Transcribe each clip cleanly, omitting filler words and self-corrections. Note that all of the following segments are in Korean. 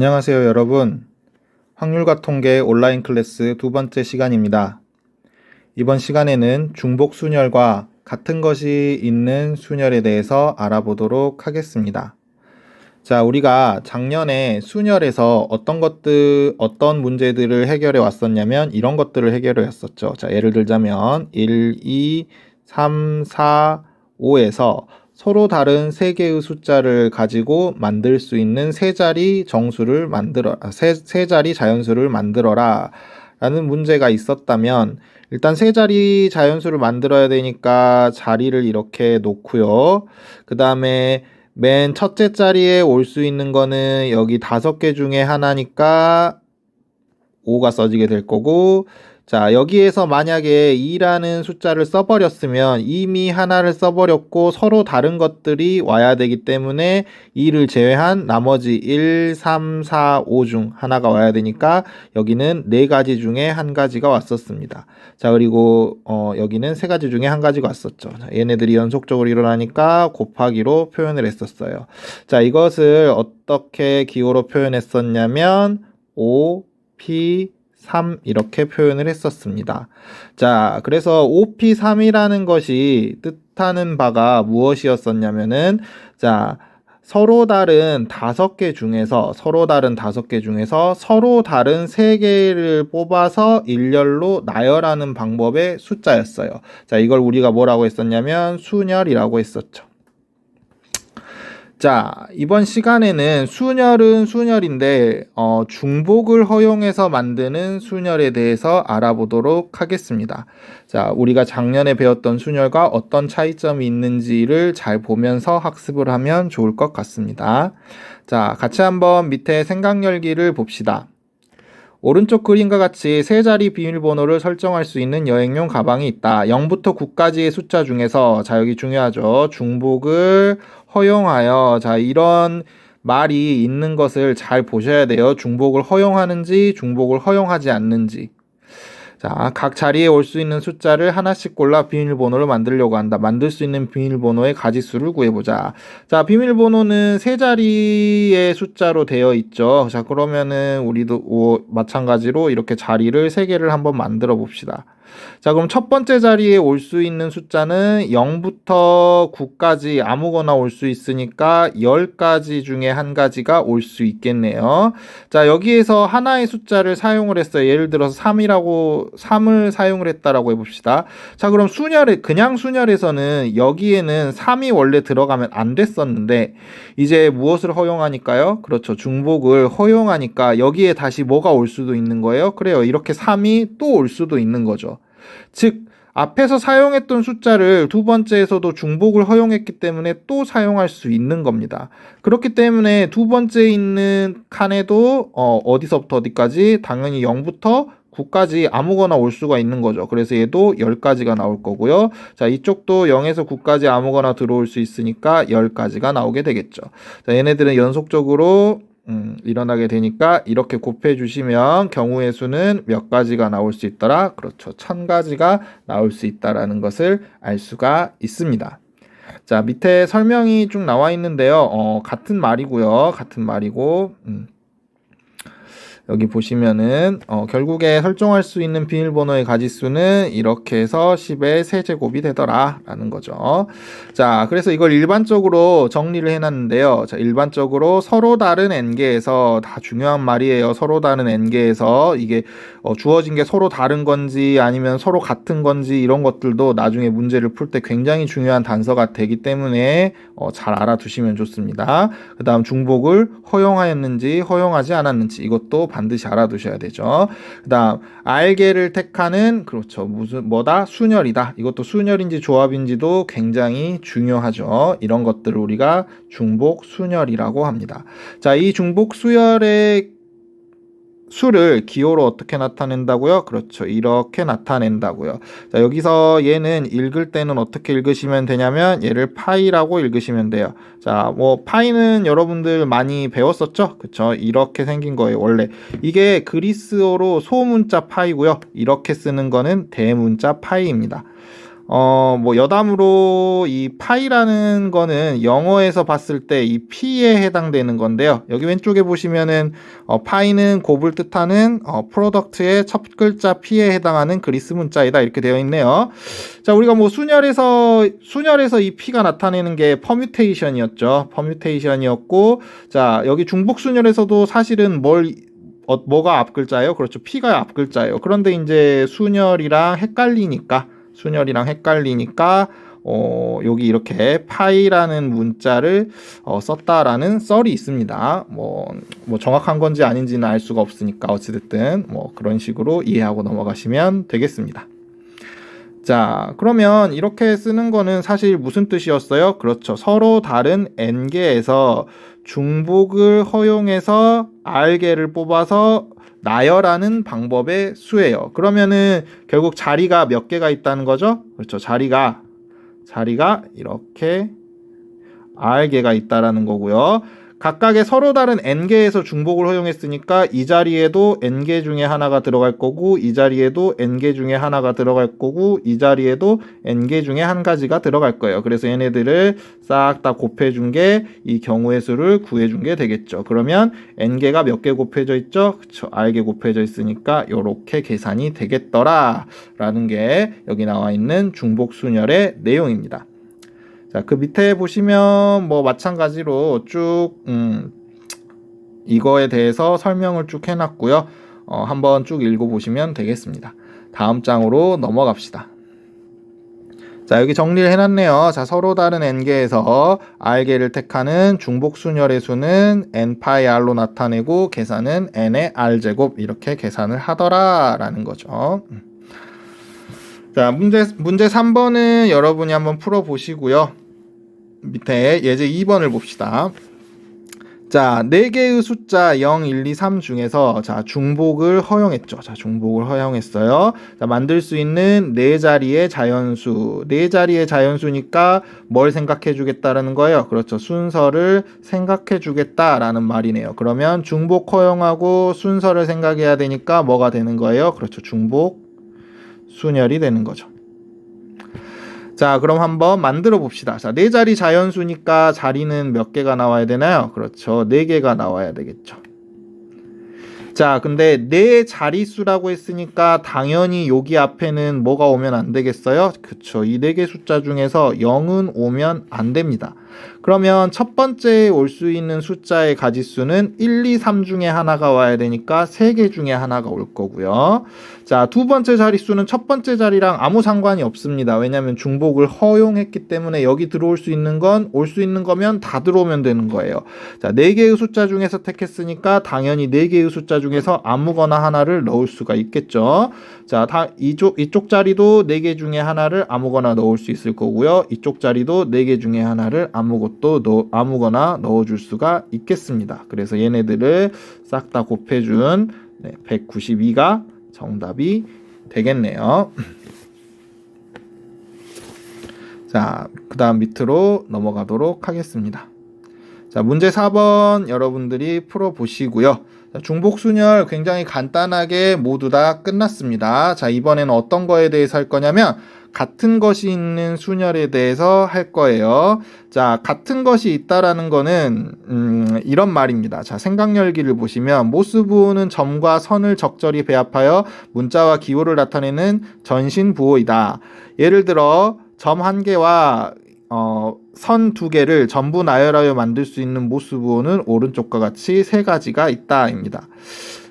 안녕하세요, 여러분. 확률과 통계 온라인 클래스 두 번째 시간입니다. 이번 시간에는 중복 순열과 같은 것이 있는 순열에 대해서 알아보도록 하겠습니다. 자, 우리가 작년에 순열에서 어떤 문제들을 해결해 왔었냐면 이런 것들을 해결해 왔었죠. 자, 예를 들자면 1, 2, 3, 4, 5에서 서로 다른 세 개의 숫자를 가지고 만들 수 있는 세 자리 자연수를 만들어라 라는 문제가 있었다면, 일단 세 자리 자연수를 만들어야 되니까 자리를 이렇게 놓고요. 그 다음에 맨 첫째 자리에 올 수 있는 거는 여기 5개 중에 하나니까 5가 써지게 될 거고, 자, 여기에서 만약에 2라는 숫자를 써버렸으면 이미 하나를 써버렸고 서로 다른 것들이 와야 되기 때문에 2를 제외한 나머지 1, 3, 4, 5 중 하나가 와야 되니까 여기는 4가지 중에 한 가지가 왔었습니다. 자, 그리고 여기는 3가지 중에 한 가지가 왔었죠. 자, 얘네들이 연속적으로 일어나니까 곱하기로 표현을 했었어요. 자, 이것을 어떻게 기호로 표현했었냐면 5, P, 3 이렇게 표현을 했었습니다. 자, 그래서 5P3이라는 것이 뜻하는 바가 무엇이었었냐면은, 자, 서로 다른 5개 중에서 서로 다른 3개를 뽑아서 일렬로 나열하는 방법의 숫자였어요. 자, 이걸 우리가 뭐라고 했었냐면 순열이라고 했었죠. 자, 이번 시간에는 순열은 순열인데 중복을 허용해서 만드는 순열에 대해서 알아보도록 하겠습니다. 자, 우리가 작년에 배웠던 순열과 어떤 차이점이 있는지를 잘 보면서 학습을 하면 좋을 것 같습니다. 자, 같이 한번 밑에 생각열기를 봅시다. 오른쪽 그림과 같이 세 자리 비밀번호를 설정할 수 있는 여행용 가방이 있다. 0부터 9까지의 숫자 중에서, 자, 여기 중요하죠. 중복을 허용하여, 자, 이런 말이 있는 것을 잘 보셔야 돼요. 중복을 허용하는지 중복을 허용하지 않는지. 자, 각 자리에 올 수 있는 숫자를 하나씩 골라 비밀번호를 만들려고 한다. 만들 수 있는 비밀번호의 가지수를 구해보자. 자, 비밀번호는 세 자리의 숫자로 되어 있죠. 자, 그러면은 우리도 마찬가지로 이렇게 자리를 3개를 한번 만들어 봅시다. 자, 그럼 첫 번째 자리에 올 수 있는 숫자는 0부터 9까지 아무거나 올 수 있으니까 10가지 중에 한 가지가 올 수 있겠네요. 자, 여기에서 하나의 숫자를 사용을 했어요. 예를 들어서 3을 사용을 했다라고 해봅시다. 자, 그럼 그냥 순열에서는 여기에는 3이 원래 들어가면 안 됐었는데, 이제 무엇을 허용하니까요? 그렇죠. 중복을 허용하니까 여기에 다시 뭐가 올 수도 있는 거예요? 그래요. 이렇게 3이 또 올 수도 있는 거죠. 즉, 앞에서 사용했던 숫자를 두 번째에서도 중복을 허용했기 때문에 또 사용할 수 있는 겁니다. 그렇기 때문에 두 번째 있는 칸에도 어디서부터 어디까지? 당연히 0부터 9까지 아무거나 올 수가 있는 거죠. 그래서 얘도 10가지가 나올 거고요. 자, 이쪽도 0에서 9까지 아무거나 들어올 수 있으니까 10가지가 나오게 되겠죠. 자, 얘네들은 연속적으로 일어나게 되니까 이렇게 곱해 주시면 경우의 수는 몇 가지가 나올 수 있더라? 그렇죠. 1000가지가 나올 수 있다라는 것을 알 수가 있습니다. 자, 밑에 설명이 쭉 나와 있는데요. 같은 말이고요. 같은 말이고, 여기 보시면은 결국에 설정할 수 있는 비밀번호의 가지수는 이렇게 해서 10의 세제곱이 되더라 라는 거죠. 자, 그래서 이걸 일반적으로 정리를 해놨는데요. 자, 일반적으로 서로 다른 n개에서, 다 중요한 말이에요. 서로 다른 n개에서 이게 주어진 게 서로 다른 건지 아니면 서로 같은 건지 이런 것들도 나중에 문제를 풀 때 굉장히 중요한 단서가 되기 때문에 잘 알아두시면 좋습니다. 그 다음 중복을 허용하였는지 허용하지 않았는지 이것도 반드시 알아두셔야 되죠. 그 다음 알개를 택하는, 그렇죠, 순열이다. 이것도 순열인지 조합인지도 굉장히 중요하죠. 이런 것들을 우리가 중복 순열이라고 합니다. 자, 이 중복 순열의 수를 기호로 어떻게 나타낸다고요? 그렇죠. 이렇게 나타낸다고요. 자, 여기서 얘는 읽을 때는 어떻게 읽으시면 되냐면 얘를 파이라고 읽으시면 돼요. 자, 파이는 여러분들 많이 배웠었죠? 그쵸? 이렇게 생긴 거예요. 원래 이게 그리스어로 소문자 파이고요. 이렇게 쓰는 거는 대문자 파이입니다. 뭐 여담으로 이 파이라는 거는 영어에서 봤을 때 이 P에 해당되는 건데요. 여기 왼쪽에 보시면은 파이는 곱을 뜻하는 프로덕트의 첫 글자 P에 해당하는 그리스 문자이다 이렇게 되어 있네요. 자, 우리가 뭐 순열에서 이 P가 나타내는 게 퍼뮤테이션이었죠. 퍼뮤테이션이었고, 자, 여기 중복 순열에서도 사실은 뭐가 앞 글자예요? 그렇죠. P가 앞 글자예요. 그런데 이제 순열이랑 헷갈리니까 여기 이렇게 파이라는 문자를 썼다라는 썰이 있습니다. 뭐 정확한 건지 아닌지는 알 수가 없으니까 어찌됐든 뭐 그런 식으로 이해하고 넘어가시면 되겠습니다. 자, 그러면 이렇게 쓰는 거는 사실 무슨 뜻이었어요? 그렇죠. 서로 다른 n개에서 중복을 허용해서 r개를 뽑아서 나열하는 방법의 수예요. 그러면은 결국 자리가 몇 개가 있다는 거죠? 그렇죠. 자리가 이렇게 r개가 있다라는 거고요. 각각의 서로 다른 n개에서 중복을 허용했으니까 이 자리에도 n개 중에 하나가 들어갈 거고, 이 자리에도 n개 중에 하나가 들어갈 거고, 이 자리에도 n개 중에 한 가지가 들어갈 거예요. 그래서 얘네들을 싹 다 곱해준 게 이 경우의 수를 구해준 게 되겠죠. 그러면 n개가 몇 개 곱해져 있죠? 그쵸. r개 곱해져 있으니까 이렇게 계산이 되겠더라 라는 게 여기 나와 있는 중복순열의 내용입니다. 자, 그 밑에 보시면 뭐 마찬가지로 쭉 이거에 대해서 설명을 쭉 해놨고요. 한번 쭉 읽어보시면 되겠습니다. 다음 장으로 넘어갑시다. 자, 여기 정리를 해놨네요. 자, 서로 다른 n개에서 r개를 택하는 중복순열의 수는 n파이 r로 나타내고 계산은 n의 r제곱 이렇게 계산을 하더라 라는 거죠. 자, 문제 3번은 여러분이 한번 풀어보시고요. 밑에 예제 2번을 봅시다. 자, 4개의 숫자 0, 1, 2, 3 중에서 자, 중복을 허용했죠. 자, 중복을 허용했어요. 자, 만들 수 있는 4자리의 자연수. 4자리의 자연수니까 뭘 생각해 주겠다라는 거예요. 그렇죠. 순서를 생각해 주겠다라는 말이네요. 그러면 중복 허용하고 순서를 생각해야 되니까 뭐가 되는 거예요? 그렇죠. 중복 순열이 되는 거죠. 자, 그럼 한번 만들어 봅시다. 자, 4자리 자연수니까 자리는 몇 개가 나와야 되나요? 그렇죠. 4개가 나와야 되겠죠. 자, 근데 4자릿수라고 했으니까 당연히 여기 앞에는 뭐가 오면 안 되겠어요? 그쵸. 이 4개 숫자 중에서 0은 오면 안 됩니다. 그러면 첫 번째에 올 수 있는 숫자의 가지수는 1, 2, 3 중에 하나가 와야 되니까 3개 중에 하나가 올 거고요. 자, 두 번째 자릿수는 첫 번째 자리랑 아무 상관이 없습니다. 왜냐하면 중복을 허용했기 때문에 여기 들어올 수 있는 건 올 수 있는 거면 다 들어오면 되는 거예요. 자, 4개의 숫자 중에서 택했으니까 당연히 4개의 숫자 중에서 아무거나 하나를 넣을 수가 있겠죠. 자, 이쪽 자리도 4개 중에 하나를 아무거나 넣을 수 있을 거고요. 이쪽 자리도 4개 중에 하나를 아무거나 넣어줄 수가 있겠습니다. 그래서 얘네들을 싹 다 곱해준 192가 정답이 되겠네요. 자, 그 다음 밑으로 넘어가도록 하겠습니다. 자, 문제 4번 여러분들이 풀어보시고요. 중복순열 굉장히 간단하게 모두 다 끝났습니다. 자, 이번에는 어떤 거에 대해서 할 거냐면 같은 것이 있는 순열에 대해서 할 거예요. 자, 같은 것이 있다라는 거는 이런 말입니다. 자, 생각열기를 보시면 모스부호는 점과 선을 적절히 배합하여 문자와 기호를 나타내는 전신부호이다. 예를 들어 점 1개와 선 2개를 전부 나열하여 만들 수 있는 모스부호는 오른쪽과 같이 3가지가 있다입니다.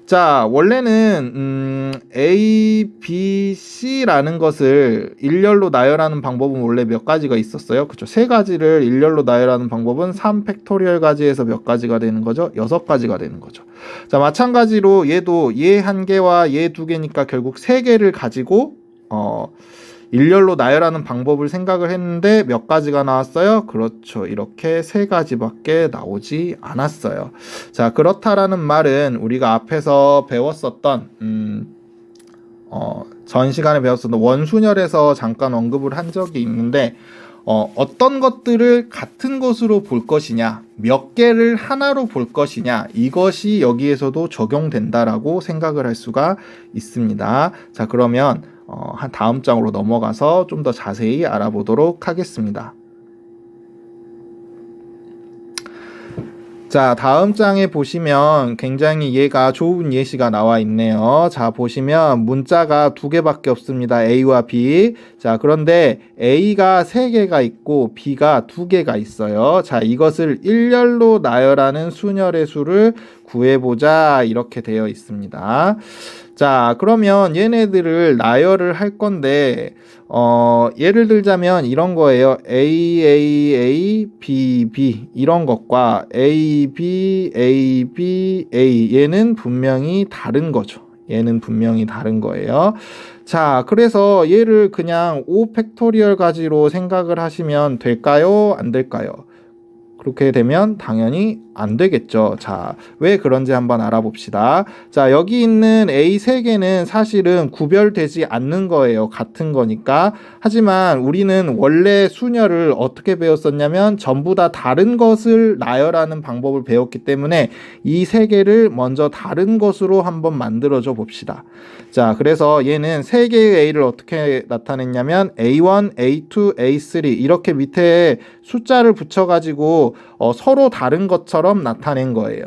자, 원래는 A, B, C라는 것을 일렬로 나열하는 방법은 원래 몇 가지가 있었어요. 그렇죠. 3가지를 일렬로 나열하는 방법은 3팩토리얼 가지에서 몇 가지가 되는 거죠? 6가지가 되는 거죠. 자, 마찬가지로 얘도 얘 1개와 얘 2개니까 결국 3개를 가지고 일렬로 나열하는 방법을 생각을 했는데 몇 가지가 나왔어요? 그렇죠. 이렇게 3가지밖에 나오지 않았어요. 자, 그렇다라는 말은 우리가 앞에서 배웠었던 전 시간에 배웠었던 원순열에서 잠깐 언급을 한 적이 있는데 어떤 것들을 같은 것으로 볼 것이냐, 몇 개를 하나로 볼 것이냐, 이것이 여기에서도 적용된다라고 생각을 할 수가 있습니다. 자, 그러면 한 다음 장으로 넘어가서 좀 더 자세히 알아보도록 하겠습니다. 자, 다음 장에 보시면 굉장히 얘가 좋은 예시가 나와 있네요. 자, 보시면 문자가 두 개밖에 없습니다. A와 B. 자, 그런데 A가 세 개가 있고 B가 두 개가 있어요. 자, 이것을 일렬로 나열하는 순열의 수를 구해보자. 이렇게 되어 있습니다. 자, 그러면 얘네들을 나열을 할 건데, 예를 들자면 이런 거예요. A, B, B 이런 것과 A, B, A, B, A 얘는 분명히 다른 거죠. 얘는 분명히 다른 거예요. 자, 그래서 얘를 그냥 5팩토리얼 가지로 생각을 하시면 될까요? 안 될까요? 그렇게 되면 당연히 안 되겠죠. 자, 왜 그런지 한번 알아봅시다. 자, 여기 있는 A 3개는 사실은 구별되지 않는 거예요. 같은 거니까. 하지만 우리는 원래 순열을 어떻게 배웠었냐면 전부 다 다른 것을 나열하는 방법을 배웠기 때문에 이 3개를 먼저 다른 것으로 한번 만들어줘 봅시다. 자, 그래서 얘는 3개의 A를 어떻게 나타냈냐면 A1, A2, A3 이렇게 밑에 숫자를 붙여가지고 서로 다른 것처럼 나타낸 거예요.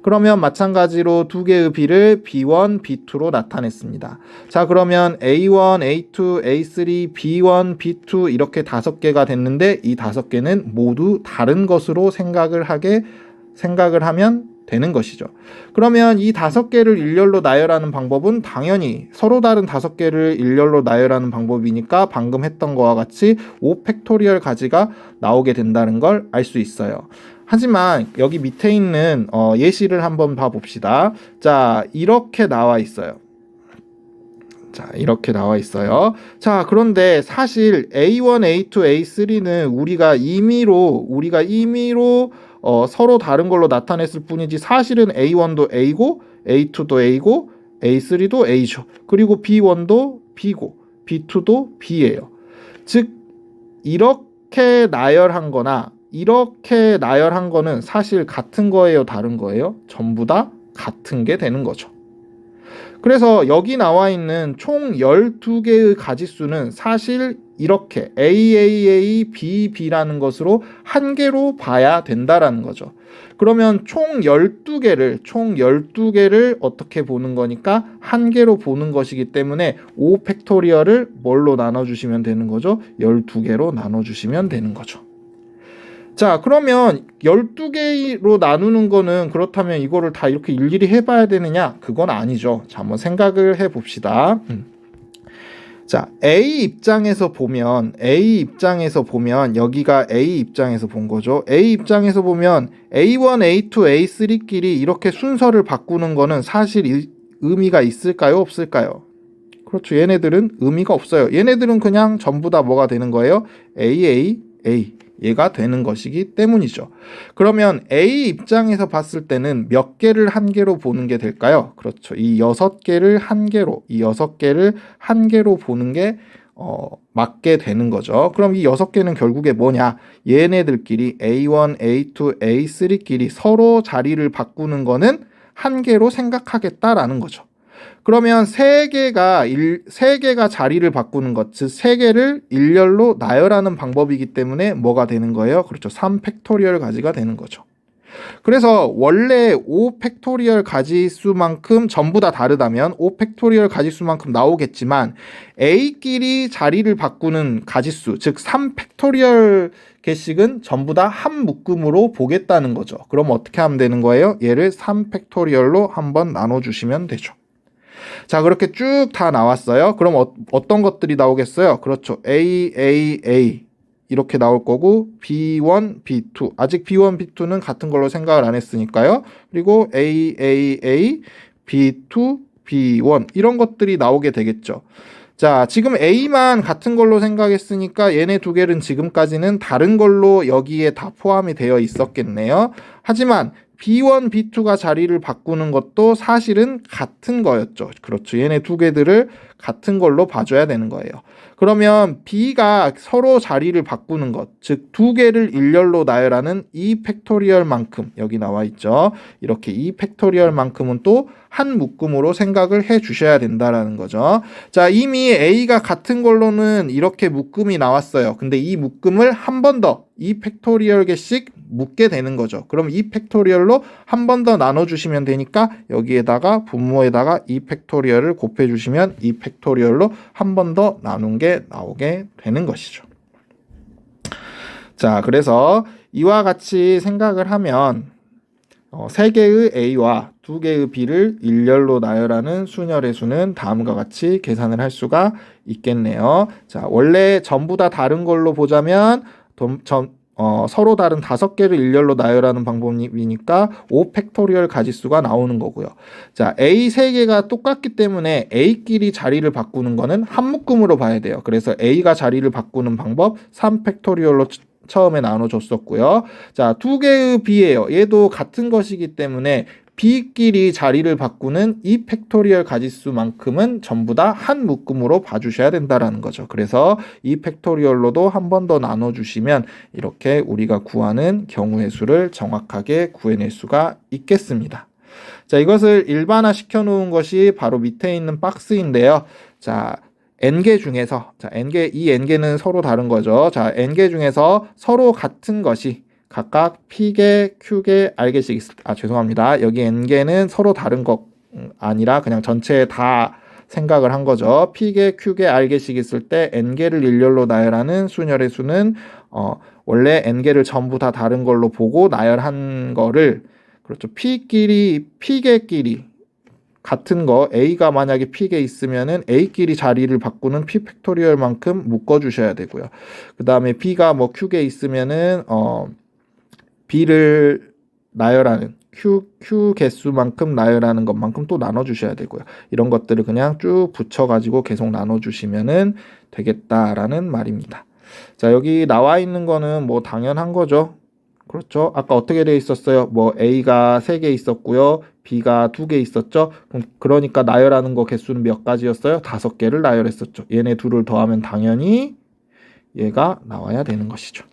그러면 마찬가지로 두 개의 B를 B1, B2로 나타냈습니다. 자, 그러면 A1, A2, A3, B1, B2 이렇게 5개가 됐는데 이 5개는 모두 다른 것으로 생각을 하면 되는 것이죠. 그러면 이 5개를 일렬로 나열하는 방법은 당연히 서로 다른 5개를 일렬로 나열하는 방법이니까 방금 했던 거와 같이 5팩토리얼 가지가 나오게 된다는 걸 알 수 있어요. 하지만 여기 밑에 있는 예시를 한번 봐봅시다. 자, 이렇게 나와 있어요. 자, 이렇게 나와 있어요. 자, 그런데 사실 A1, A2, A3는 우리가 임의로 서로 다른 걸로 나타냈을 뿐이지 사실은 A1도 A고 A2도 A고 A3도 A죠. 그리고 B1도 B고 B2도 B예요. 즉 이렇게 나열한 거나 이렇게 나열한 거는 사실 같은 거예요, 다른 거예요? 전부 다 같은 게 되는 거죠. 그래서 여기 나와 있는 총 12개의 가지수는 사실 이렇게 AAA, BB라는 것으로 한 개로 봐야 된다라는 거죠. 그러면 총 12개를 어떻게 보는 거니까 한 개로 보는 것이기 때문에 5팩토리얼을 뭘로 나눠주시면 되는 거죠? 12개로 나눠주시면 되는 거죠. 자, 그러면 12개로 나누는 거는 그렇다면 이거를 다 이렇게 일일이 해봐야 되느냐? 그건 아니죠. 자, 한번 생각을 해봅시다. 자, A 입장에서 보면 여기가 A 입장에서 본 거죠. A 입장에서 보면 A1, A2, A3끼리 이렇게 순서를 바꾸는 거는 사실 의미가 있을까요? 없을까요? 그렇죠. 얘네들은 의미가 없어요. 얘네들은 그냥 전부 다 뭐가 되는 거예요? A, 얘가 되는 것이기 때문이죠. 그러면 A 입장에서 봤을 때는 몇 개를 한 개로 보는 게 될까요? 그렇죠. 이 6개를 한 개로 보는 게 맞게 되는 거죠. 그럼 이 6개는 결국에 뭐냐? 얘네들끼리 A1, A2, A3끼리 서로 자리를 바꾸는 거는 한 개로 생각하겠다라는 거죠. 그러면 3개가 자리를 바꾸는 것, 즉 3개를 일렬로 나열하는 방법이기 때문에 뭐가 되는 거예요? 그렇죠. 3팩토리얼 가지가 되는 거죠. 그래서 원래 5팩토리얼 가지수만큼 전부 다 다르다면 5팩토리얼 가지수만큼 나오겠지만 A끼리 자리를 바꾸는 가지수, 즉 3팩토리얼 개씩은 전부 다 한 묶음으로 보겠다는 거죠. 그럼 어떻게 하면 되는 거예요? 얘를 3팩토리얼로 한번 나눠주시면 되죠. 자, 그렇게 쭉 다 나왔어요. 그럼 어떤 것들이 나오겠어요? 그렇죠. A 이렇게 나올 거고 B1, B2 아직 B1, B2는 같은 걸로 생각을 안 했으니까요. 그리고 A, B2, B1 이런 것들이 나오게 되겠죠. 자, 지금 A만 같은 걸로 생각했으니까 얘네 두 개는 지금까지는 다른 걸로 여기에 다 포함이 되어 있었겠네요. 하지만 B1, B2가 자리를 바꾸는 것도 사실은 같은 거였죠. 그렇죠. 얘네 두 개들을 같은 걸로 봐줘야 되는 거예요. 그러면 B가 서로 자리를 바꾸는 것, 즉 두 개를 일렬로 나열하는 E 팩토리얼만큼 여기 나와 있죠. 이렇게 E 팩토리얼만큼은 또 한 묶음으로 생각을 해 주셔야 된다라는 거죠. 자, 이미 A가 같은 걸로는 이렇게 묶음이 나왔어요. 근데 이 묶음을 한 번 더 E 팩토리얼 개씩 묶게 되는 거죠. 그럼 E 팩토리얼로 한 번 더 나눠주시면 되니까 여기에다가 분모에다가 E 팩토리얼을 곱해주시면 E 팩토리얼로 한 번 더 나눈 게 나오게 되는 것이죠. 자, 그래서 이와 같이 생각을 하면 3개의 A와 2개의 B를 일렬로 나열하는 순열의 수는 다음과 같이 계산을 할 수가 있겠네요. 자, 원래 전부 다 다른 걸로 보자면 서로 다른 5개를 일렬로 나열하는 방법이니까 5 팩토리얼 가지수가 나오는 거고요. 자, A 3개가 똑같기 때문에 A끼리 자리를 바꾸는 거는 한 묶음으로 봐야 돼요. 그래서 A가 자리를 바꾸는 방법 3 팩토리얼로 처음에 나눠줬었고요. 자, 2개의 B예요. 얘도 같은 것이기 때문에 B끼리 자리를 바꾸는 이 팩토리얼 가지수만큼은 전부 다 한 묶음으로 봐주셔야 된다라는 거죠. 그래서 이 팩토리얼로도 한 번 더 나눠주시면 이렇게 우리가 구하는 경우의 수를 정확하게 구해낼 수가 있겠습니다. 자, 이것을 일반화 시켜 놓은 것이 바로 밑에 있는 박스인데요. 자, n개 중에서 이 n개는 서로 다른 거죠. 자, n개 중에서 서로 같은 것이 각각 P개, Q개, R개씩 죄송합니다. 여기 n개는 서로 다른 것 아니라 그냥 전체에 다 생각을 한 거죠. P개, Q개, R개씩 있을 때 n개를 일렬로 나열하는 순열의 수는 원래 n개를 전부 다 다른 걸로 보고 나열한 거를 그렇죠. P개끼리 같은 거 A가 만약에 P개 있으면은 A끼리 자리를 바꾸는 P 팩토리얼만큼 묶어 주셔야 되고요. 그다음에 B가 뭐 Q개 있으면은 B를 나열하는 Q 개수만큼 나열하는 것만큼 또 나눠 주셔야 되고요. 이런 것들을 그냥 쭉 붙여 가지고 계속 나눠 주시면은 되겠다라는 말입니다. 자, 여기 나와 있는 거는 뭐 당연한 거죠. 그렇죠. 아까 어떻게 되어 있었어요? 뭐 A가 3개 있었고요. B가 2개 있었죠. 그러니까 나열하는 거 개수는 몇 가지였어요? 5개를 나열했었죠. 얘네 둘을 더하면 당연히 얘가 나와야 되는 것이죠.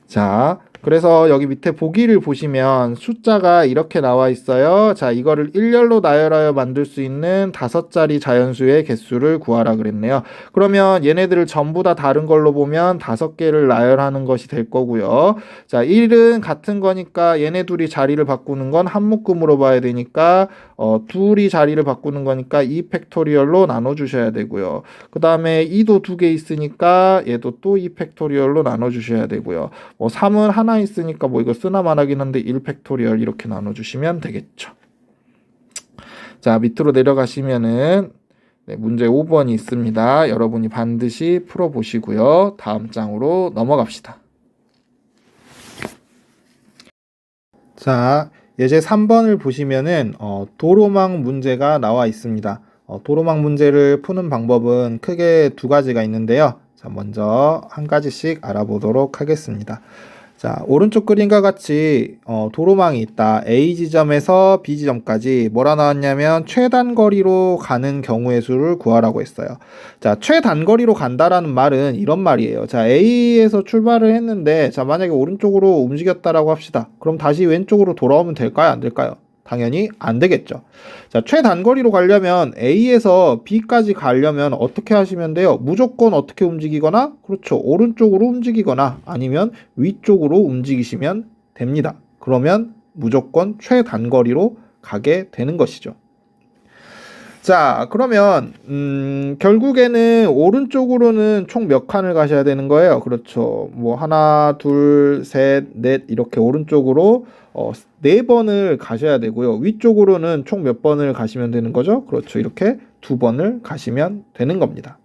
자, 그래서 여기 밑에 보기를 보시면 숫자가 이렇게 나와 있어요. 자, 이거를 일렬로 나열하여 만들 수 있는 5자리 자연수의 개수를 구하라 그랬네요. 그러면 얘네들을 전부 다 다른 걸로 보면 5개를 나열하는 것이 될 거고요. 자, 1은 같은 거니까 얘네 둘이 자리를 바꾸는 건 한 묶음으로 봐야 되니까 둘이 자리를 바꾸는 거니까 2 팩토리얼로 나눠 주셔야 되고요. 그 다음에 2도 2개 있으니까 얘도 또 2 팩토리얼로 나눠 주셔야 되고요. 뭐 3은 하나 있으니까 뭐 이거 쓰나 말하긴 한데 1 팩토리얼 이렇게 나눠주시면 되겠죠. 자, 밑으로 내려가시면은 문제 5번이 있습니다. 여러분이 반드시 풀어보시고요. 다음 장으로 넘어갑시다. 자, 예제 3번을 보시면은 도로망 문제가 나와 있습니다. 도로망 문제를 푸는 방법은 크게 2가지가 있는데요. 자, 먼저 한 가지씩 알아보도록 하겠습니다. 자, 오른쪽 그림과 같이 도로망이 있다. A 지점에서 B 지점까지 뭐라 나왔냐면 최단거리로 가는 경우의 수를 구하라고 했어요. 자, 최단거리로 간다라는 말은 이런 말이에요. 자, A에서 출발을 했는데 자, 만약에 오른쪽으로 움직였다라고 합시다. 그럼 다시 왼쪽으로 돌아오면 될까요? 안 될까요? 당연히 안 되겠죠. 자, 최단거리로 가려면 A에서 B까지 가려면 어떻게 하시면 돼요? 무조건 어떻게 움직이거나, 그렇죠. 오른쪽으로 움직이거나 아니면 위쪽으로 움직이시면 됩니다. 그러면 무조건 최단거리로 가게 되는 것이죠. 자, 그러면 결국에는 오른쪽으로는 총 몇 칸을 가셔야 되는 거예요? 그렇죠. 뭐 하나, 둘, 셋, 넷 이렇게 오른쪽으로 4번을 가셔야 되고요. 위쪽으로는 총 몇 번을 가시면 되는 거죠? 그렇죠. 이렇게 2번을 가시면 되는 겁니다.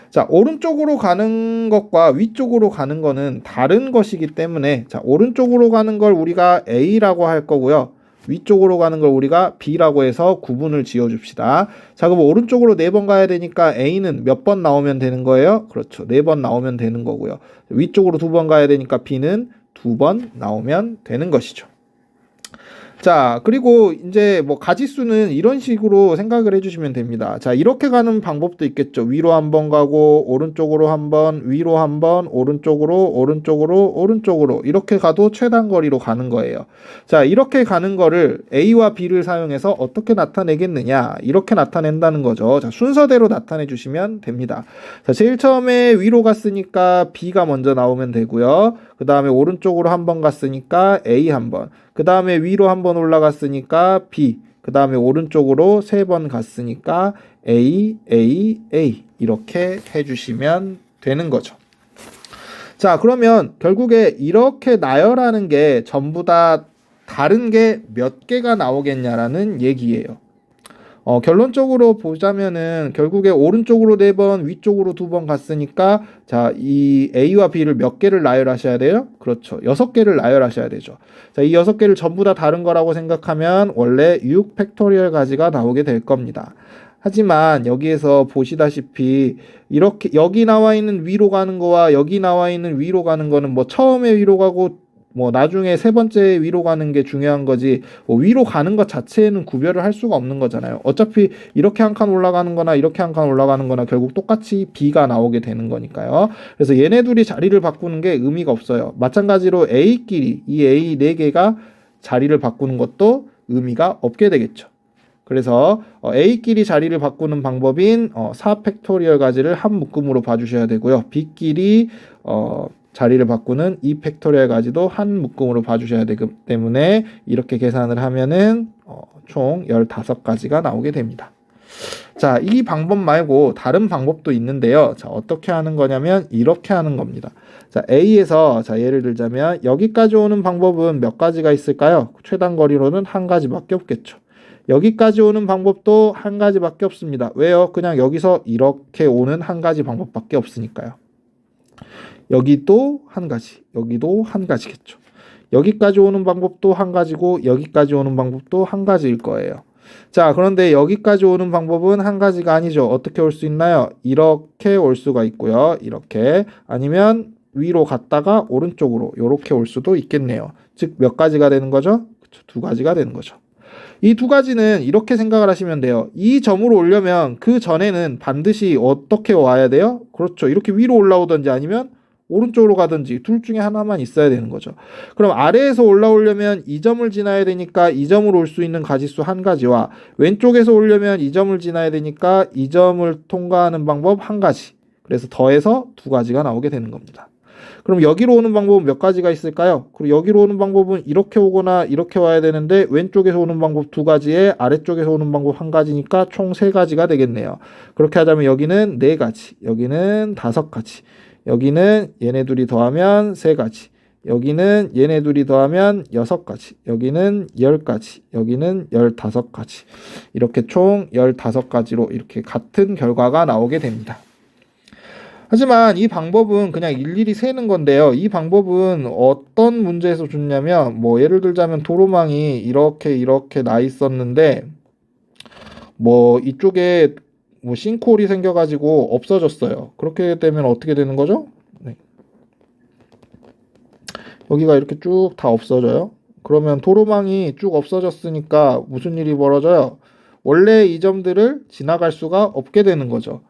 자, 오른쪽으로 가는 것과 위쪽으로 가는 거는 다른 것이기 때문에 자, 오른쪽으로 가는 걸 우리가 A라고 할 거고요. 위쪽으로 가는 걸 우리가 B라고 해서 구분을 지어 줍시다. 자, 그럼 오른쪽으로 4번 가야 되니까 A는 몇 번 나오면 되는 거예요? 그렇죠. 4번 나오면 되는 거고요. 위쪽으로 2번 가야 되니까 B는 2번 나오면 되는 것이죠. 자, 그리고 이제 뭐 가지수는 이런 식으로 생각을 해주시면 됩니다. 자, 이렇게 가는 방법도 있겠죠. 위로 한 번 가고, 오른쪽으로 한 번, 위로 한 번, 오른쪽으로, 오른쪽으로, 오른쪽으로 이렇게 가도 최단 거리로 가는 거예요. 자, 이렇게 가는 거를 A와 B를 사용해서 어떻게 나타내겠느냐? 이렇게 나타낸다는 거죠. 자, 순서대로 나타내 주시면 됩니다. 자, 제일 처음에 위로 갔으니까 B가 먼저 나오면 되고요. 그 다음에 오른쪽으로 한 번 갔으니까 A 한 번. 그 다음에 위로 한 번 올라갔으니까 B, 그 다음에 오른쪽으로 3번 갔으니까 A, A, A 이렇게 해주시면 되는 거죠. 자, 그러면 결국에 이렇게 나열하는 게 전부 다 다른 게 몇 개가 나오겠냐라는 얘기예요. 결론적으로 보자면은 결국에 오른쪽으로 4번, 위쪽으로 2번 갔으니까 자, 이 A와 B를 몇 개를 나열하셔야 돼요? 그렇죠. 6개를 나열하셔야 되죠. 자, 이 6개를 전부 다 다른 거라고 생각하면 원래 6 팩토리얼 가지가 나오게 될 겁니다. 하지만 여기에서 보시다시피 이렇게 여기 나와 있는 위로 가는 거와 여기 나와 있는 위로 가는 거는 뭐 처음에 위로 가고 뭐 나중에 3번째 위로 가는 게 중요한 거지 뭐 위로 가는 것 자체에는 구별을 할 수가 없는 거잖아요. 어차피 이렇게 한 칸 올라가는 거나 이렇게 한 칸 올라가는 거나 결국 똑같이 B가 나오게 되는 거니까요. 그래서 얘네 둘이 자리를 바꾸는 게 의미가 없어요. 마찬가지로 A끼리 이 A 4개가 자리를 바꾸는 것도 의미가 없게 되겠죠. 그래서 A끼리 자리를 바꾸는 방법인 4 팩토리얼 가지를 한 묶음으로 봐주셔야 되고요. B끼리 자리를 바꾸는 2 팩토리얼 가지도 한 묶음으로 봐주셔야 되기 때문에 이렇게 계산을 하면은 총 15가지가 나오게 됩니다. 자, 이 방법 말고 다른 방법도 있는데요. 자, 어떻게 하는 거냐면 이렇게 하는 겁니다. 자, A에서 자, 예를 들자면 여기까지 오는 방법은 몇 가지가 있을까요? 최단 거리로는 한 가지밖에 없겠죠. 여기까지 오는 방법도 한 가지밖에 없습니다. 왜요? 그냥 여기서 이렇게 오는 한 가지 방법밖에 없으니까요. 여기도 한 가지, 여기도 한 가지겠죠. 여기까지 오는 방법도 한 가지고 여기까지 오는 방법도 한 가지일 거예요. 자, 그런데 여기까지 오는 방법은 한 가지가 아니죠. 어떻게 올 수 있나요? 이렇게 올 수가 있고요. 이렇게 아니면 위로 갔다가 오른쪽으로 이렇게 올 수도 있겠네요. 즉 몇 가지가 되는 거죠? 2가지가 되는 거죠. 이 2가지는 이렇게 생각을 하시면 돼요. 이 점으로 오려면 그 전에는 반드시 어떻게 와야 돼요? 그렇죠. 이렇게 위로 올라오든지 아니면 오른쪽으로 가든지 둘 중에 하나만 있어야 되는 거죠. 그럼 아래에서 올라오려면 이 점을 지나야 되니까 이 점으로 올 수 있는 가지수 한 가지와 왼쪽에서 오려면 이 점을 지나야 되니까 이 점을 통과하는 방법 한 가지. 그래서 더해서 2가지가 나오게 되는 겁니다. 그럼 여기로 오는 방법은 몇 가지가 있을까요? 그리고 여기로 오는 방법은 이렇게 오거나 이렇게 와야 되는데 왼쪽에서 오는 방법 2가지에 아래쪽에서 오는 방법 한 가지니까 총 3가지가 되겠네요. 그렇게 하자면 여기는 4가지, 여기는 5가지, 여기는 얘네 둘이 더하면 3가지, 여기는 얘네 둘이 더하면 6가지, 여기는 10가지, 여기는 15가지. 이렇게 총 15가지로 이렇게 같은 결과가 나오게 됩니다. 하지만 이 방법은 그냥 일일이 세는 건데요. 이 방법은 어떤 문제에서 좋냐면 뭐 예를 들자면 도로망이 이렇게 나 있었는데 뭐 이쪽에 뭐 싱크홀이 생겨가지고 없어졌어요. 그렇게 되면 어떻게 되는 거죠? 네. 여기가 이렇게 쭉 다 없어져요. 그러면 도로망이 쭉 없어졌으니까 무슨 일이 벌어져요? 원래 이 점들을 지나갈 수가 없게 되는 거죠.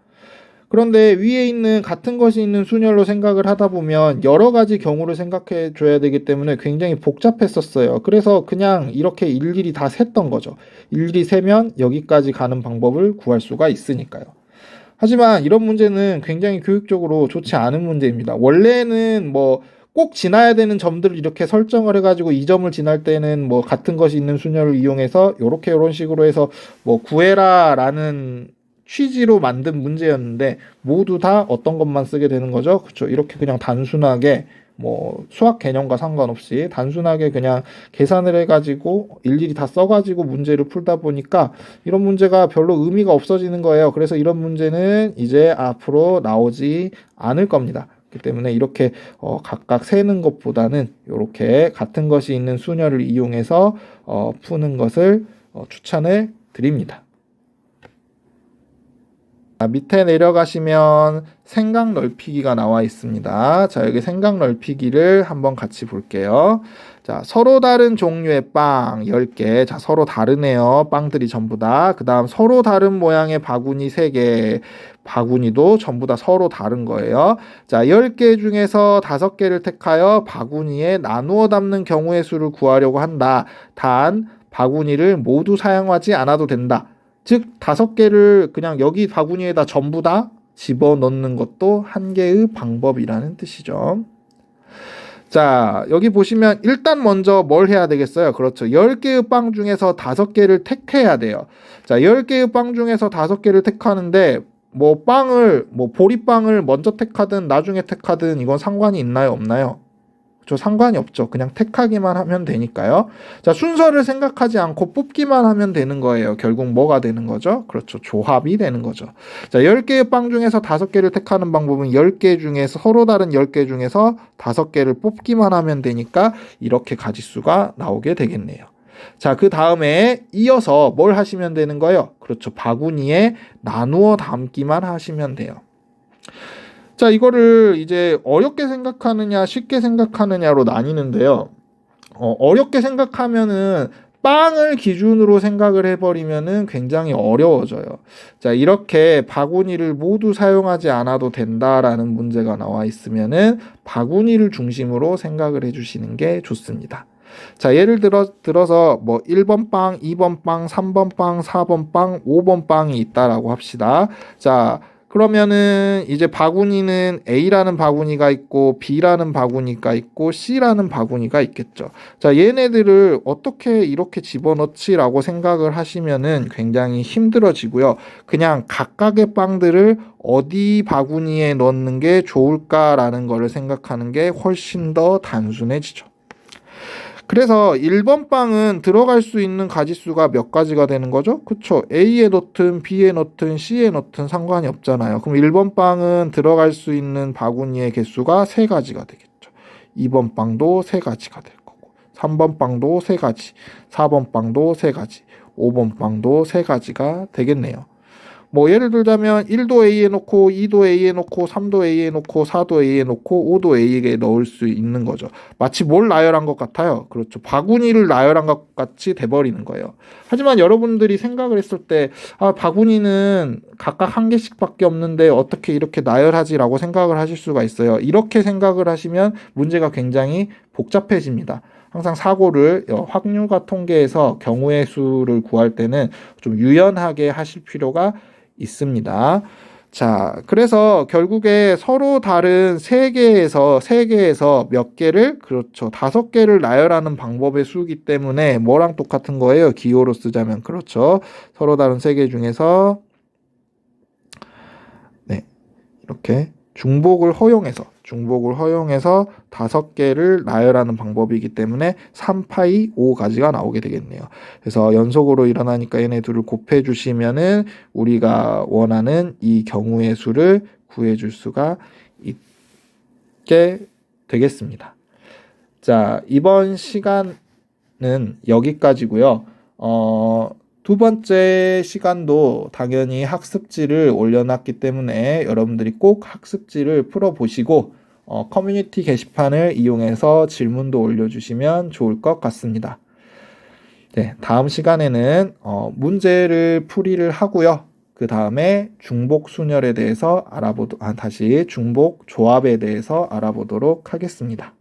그런데 위에 있는 같은 것이 있는 순열로 생각을 하다 보면 여러 가지 경우를 생각해 줘야 되기 때문에 굉장히 복잡했었어요. 그래서 그냥 이렇게 일일이 다 셌던 거죠. 일일이 세면 여기까지 가는 방법을 구할 수가 있으니까요. 하지만 이런 문제는 굉장히 교육적으로 좋지 않은 문제입니다. 원래는 뭐 꼭 지나야 되는 점들을 이렇게 설정을 해가지고 이 점을 지날 때는 뭐 같은 것이 있는 순열을 이용해서 이런 식으로 해서 뭐 구해라 라는 취지로 만든 문제였는데 모두 다 어떤 것만 쓰게 되는 거죠? 그렇죠. 이렇게 그냥 단순하게 뭐 수학 개념과 상관없이 단순하게 그냥 계산을 해가지고 일일이 다 써가지고 문제를 풀다 보니까 이런 문제가 별로 의미가 없어지는 거예요. 그래서 이런 문제는 이제 앞으로 나오지 않을 겁니다. 그렇기 때문에 이렇게 각각 세는 것보다는 이렇게 같은 것이 있는 순열을 이용해서 푸는 것을 추천을 드립니다. 밑에 내려가시면 생각 넓히기가 나와 있습니다. 자, 여기 생각 넓히기를 한번 같이 볼게요. 자, 서로 다른 종류의 빵 10개. 자, 서로 다르네요. 빵들이 전부 다. 그 다음 서로 다른 모양의 바구니 3개. 바구니도 전부 다 서로 다른 거예요. 자, 10개 중에서 5개를 택하여 바구니에 나누어 담는 경우의 수를 구하려고 한다. 단, 바구니를 모두 사용하지 않아도 된다. 즉 5개를 그냥 여기 바구니에다 전부 다 집어넣는 것도 한 개의 방법이라는 뜻이죠. 자, 여기 보시면 일단 먼저 뭘 해야 되겠어요? 그렇죠. 10개의 빵 중에서 5개를 택해야 돼요. 자, 10개의 빵 중에서 5개를 택하는데 보리빵을 먼저 택하든 나중에 택하든 이건 상관이 있나요? 없나요? 상관이 없죠. 그냥 택하기만 하면 되니까요. 자, 순서를 생각하지 않고 뽑기만 하면 되는 거예요. 결국 뭐가 되는 거죠? 그렇죠. 조합이 되는 거죠. 자, 10개의 빵 중에서 5개를 택하는 방법은 10개 중에서 서로 다른 10개 중에서 5개를 뽑기만 하면 되니까 이렇게 가짓수가 나오게 되겠네요. 자, 그 다음에 이어서 뭘 하시면 되는 거예요? 그렇죠. 바구니에 나누어 담기만 하시면 돼요. 자, 이거를 이제 어렵게 생각하느냐, 쉽게 생각하느냐로 나뉘는데요. 어렵게 생각하면은 빵을 기준으로 생각을 해버리면은 굉장히 어려워져요. 자, 이렇게 바구니를 모두 사용하지 않아도 된다라는 문제가 나와 있으면은 바구니를 중심으로 생각을 해주시는 게 좋습니다. 자, 예를 들어서 1번 빵, 2번 빵, 3번 빵, 4번 빵, 5번 빵이 있다라고 합시다. 자, 그러면은 이제 바구니는 A라는 바구니가 있고 B라는 바구니가 있고 C라는 바구니가 있겠죠. 자, 얘네들을 어떻게 이렇게 집어넣지라고 생각을 하시면은 굉장히 힘들어지고요. 그냥 각각의 빵들을 어디 바구니에 넣는 게 좋을까라는 거를 생각하는 게 훨씬 더 단순해지죠. 그래서 1번 빵은 들어갈 수 있는 가짓수가 몇 가지가 되는 거죠? 그쵸? A에 넣든 B에 넣든 C에 넣든 상관이 없잖아요. 그럼 1번 빵은 들어갈 수 있는 바구니의 개수가 3가지가 되겠죠. 2번 빵도 3가지가 될 거고 3번 빵도 3가지, 4번 빵도 3가지, 5번 빵도 3가지가 되겠네요. 예를 들자면 1도 A에 놓고 2도 A에 놓고 3도 A에 놓고 4도 A에 놓고 5도 A에 넣을 수 있는 거죠. 마치 뭘 나열한 것 같아요. 그렇죠. 바구니를 나열한 것 같이 돼버리는 거예요. 하지만 여러분들이 생각을 했을 때 바구니는 각각 한 개씩밖에 없는데 어떻게 이렇게 나열하지라고 생각을 하실 수가 있어요. 이렇게 생각을 하시면 문제가 굉장히 복잡해집니다. 항상 사고를 확률과 통계에서 경우의 수를 구할 때는 좀 유연하게 하실 필요가 있습니다. 자, 그래서 결국에 서로 다른 3개에서 몇 개를, 그렇죠. 5개를 나열하는 방법의 수이기 때문에 뭐랑 똑같은 거예요? 기호로 쓰자면. 그렇죠. 서로 다른 3개 중에서, 네, 이렇게 중복을 허용해서 5개를 나열하는 방법이기 때문에 3파이 5가지가 나오게 되겠네요. 그래서 연속으로 일어나니까 얘네 둘을 곱해 주시면은 우리가 원하는 이 경우의 수를 구해 줄 수가 있게 되겠습니다. 자, 이번 시간은 여기까지고요. 두 번째 시간도 당연히 학습지를 올려놨기 때문에 여러분들이 꼭 학습지를 풀어보시고 커뮤니티 게시판을 이용해서 질문도 올려주시면 좋을 것 같습니다. 네, 다음 시간에는 문제를 풀이를 하고요. 그 다음에 중복 순열에 대해서 중복 조합에 대해서 알아보도록 하겠습니다.